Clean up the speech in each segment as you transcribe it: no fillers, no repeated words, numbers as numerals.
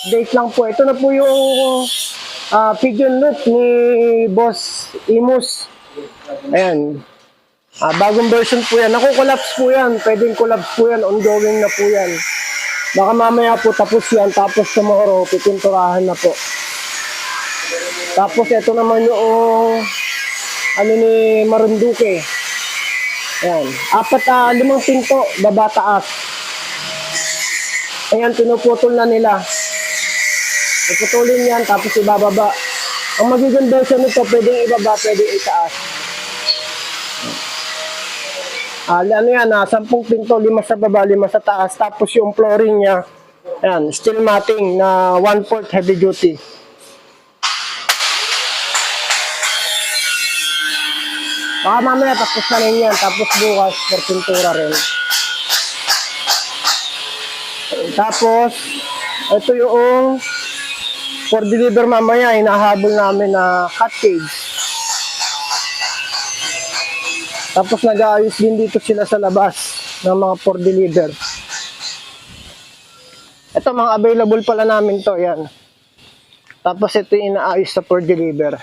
Date lang po. Ito na po yung pigeon loop ni Boss Imus. Ayan. Bagong version po yan. Naku-collapse po yan. Pwedeng collapse po yan. Ongoing na po yan. Baka mamaya po tapos yan. Tapos tomorrow, pipinturahan na po. Tapos ito naman yung ano ni Marinduque. Ayan. 5 pinto, baba taas. Ayan, pinuputol na nila. Iputulin yan, tapos ibababa. Ang magiging version nito, pwedeng ibaba, pwedeng itaas. Ano yan, 10 pinto, 5 sa baba, 5 sa taas. Tapos yung flooring niya, ayan, steel matting na 1/4 heavy duty. Baka mamaya tapos na rin yan, tapos bukas for pintura rin. Tapos, ito yung for deliver mamaya, hinahabol namin na cut cage. Tapos nag-aayos din dito sila sa labas ng mga for deliver. Ito mga available pala namin to, yan. Tapos ito yung inaayos sa for deliver.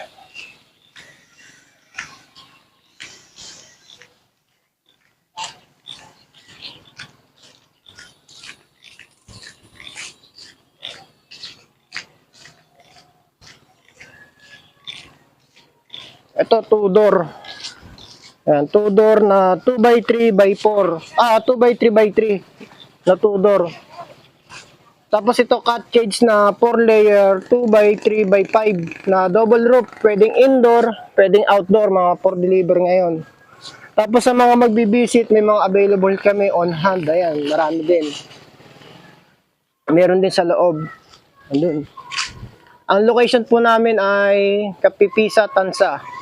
Ito 2-door. Ayan, 2-door na 2x3x4. 2x3x3 na 2-door. Tapos ito cut cage na 4-layer 2x3x5 na double roof. Pwedeng indoor, pwedeng outdoor, mga for deliver ngayon. Tapos sa mga magbibisit, may mga available kami on hand. Ayan, marami din. Meron din sa loob. Andun. Ang location po namin ay Kapipisa, Tansa.